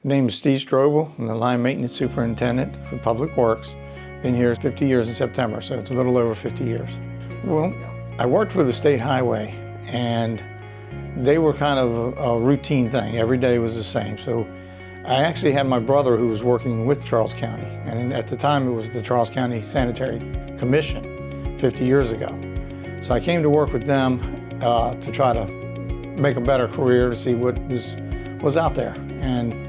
name is Steve Strobel. I'm the Line Maintenance Superintendent for Public Works. Been here 50 years in September, so it's a little over 50 years. Well, I worked for the State Highway, and they were kind of a routine thing. Every day was the same. So I actually had my brother who was working with Charles County, and at the time it was the Charles County Sanitary Commission 50 years ago. So I came to work with them to try to make a better career, to see what was out there. And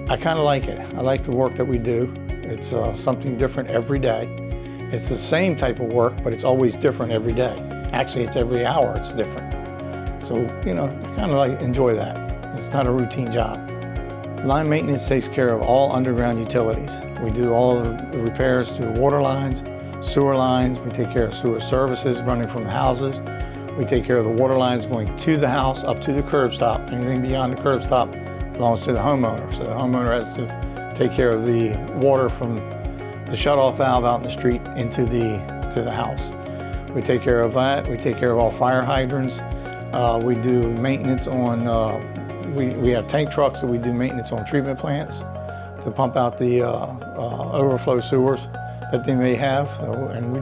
I kind of like it. I like the work that we do. It's something different every day. It's the same type of work, but it's always different every day. Actually, it's every hour it's different. So, you know, I kind of enjoy that. It's not a routine job. Line maintenance takes care of all underground utilities. We do all the repairs to water lines, sewer lines. We take care of sewer services running from houses. We take care of the water lines going to the house, up to the curb stop. Anything beyond the curb stop belongs to the homeowner. So the homeowner has to take care of the water from the shut-off valve out in the street into the house. We take care of that. We take care of all fire hydrants. We do maintenance on, we have tank trucks, so we do maintenance on treatment plants to pump out the overflow sewers that they may have. So, and we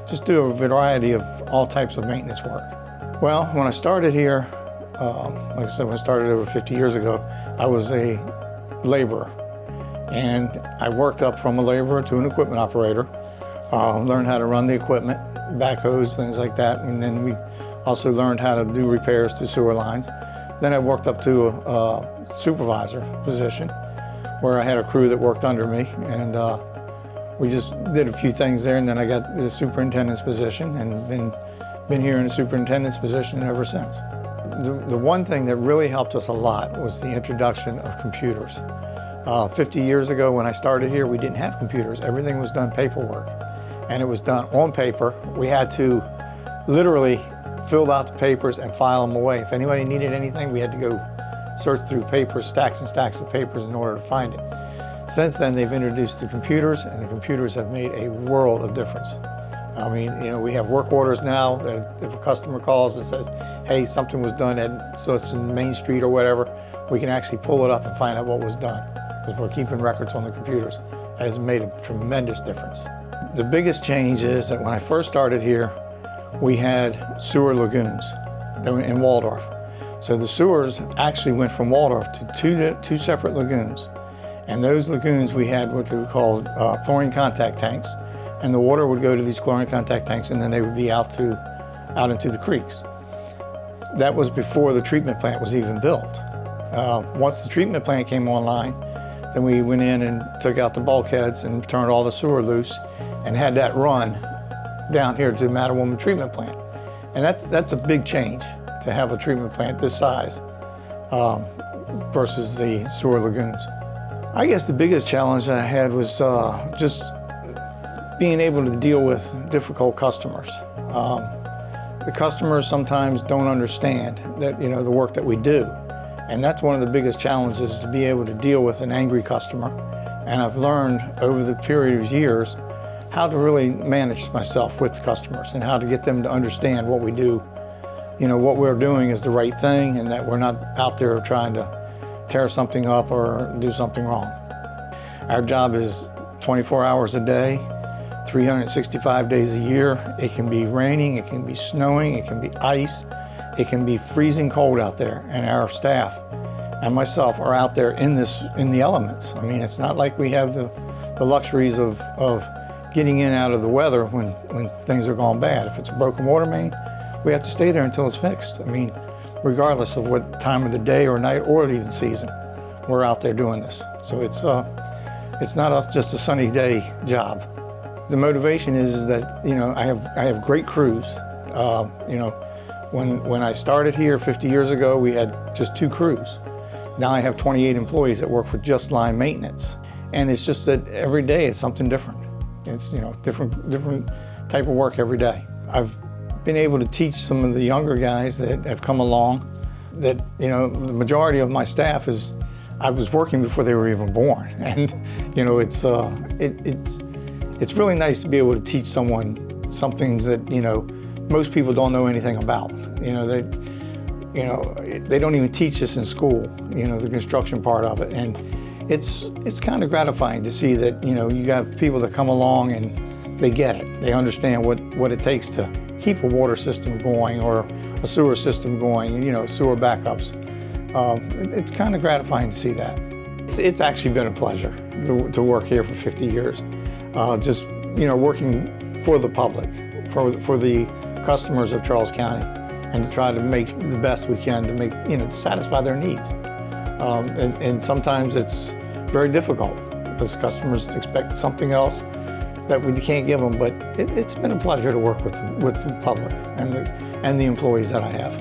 just do a variety of all types of maintenance work. Well, when I started here, like I said, when I started over 50 years ago, I was a laborer. And I worked up from a laborer to an equipment operator, learned how to run the equipment, backhoes, things like that. And then we also learned how to do repairs to sewer lines. Then I worked up to a supervisor position where I had a crew that worked under me, and we just did a few things there, and then I got the superintendent's position and been here in the superintendent's position ever since. The one thing that really helped us a lot was the introduction of computers. 50 years ago when I started here, we didn't have computers. Everything was done paperwork, and it was done on paper. We had to literally fill out the papers and file them away. If anybody needed anything, we had to go search through papers, stacks and stacks of papers in order to find it. Since then, they've introduced the computers, and the computers have made a world of difference. I mean, you know, we have work orders now that if a customer calls and says, hey, something was done at such and Main Street or whatever, we can actually pull it up and find out what was done, because we're keeping records on the computers. That has made a tremendous difference. The biggest change is that when I first started here, we had sewer lagoons that were in Waldorf. So the sewers actually went from Waldorf to two separate lagoons. And those lagoons, we had what they would call chlorine contact tanks. And the water would go to these chlorine contact tanks, and then they would be out into the creeks. That was before the treatment plant was even built. Once the treatment plant came online, then we went in and took out the bulkheads and turned all the sewer loose and had that run down here to the Mattawoman treatment plant. And that's a big change to have a treatment plant this size versus the sewer lagoons. I guess the biggest challenge I had was just being able to deal with difficult customers. The customers sometimes don't understand that, you know, the work that we do. And that's one of the biggest challenges, is to be able to deal with an angry customer. And I've learned over the period of years how to really manage myself with customers and how to get them to understand what we do. You know, what we're doing is the right thing, and that we're not out there trying to tear something up or do something wrong. Our job is 24 hours a day, 365 days a year. It can be raining, it can be snowing, it can be ice, it can be freezing cold out there, and our staff and myself are out there in the elements. I mean, it's not like we have the luxuries of getting in and out of the weather when things are going bad. If it's a broken water main, we have to stay there until it's fixed. I mean, regardless of what time of the day or night or even season, we're out there doing this. So it's not just a sunny day job. The motivation is that, you know, I have great crews. You know, when I started here 50 years ago, we had just 2 crews. Now I have 28 employees that work for just line maintenance. And it's just that every day it's something different. It's, you know, different type of work every day. I've been able to teach some of the younger guys that have come along that, you know, the majority of my staff I was working before they were even born. And, you know, it's really nice to be able to teach someone some things that, you know, most people don't know anything about. You know, they don't even teach this in school, you know, the construction part of it. And it's kind of gratifying to see that, you know, you got people that come along and they get it. They understand what it takes to keep a water system going or a sewer system going, you know, sewer backups. It's kind of gratifying to see that. It's actually been a pleasure to work here for 50 years. Just, you know, working for the public, for the customers of Charles County, and to try to make the best we can to make, you know, to satisfy their needs. And sometimes it's very difficult because customers expect something else that we can't give them, but it's been a pleasure to work with the public and the employees that I have.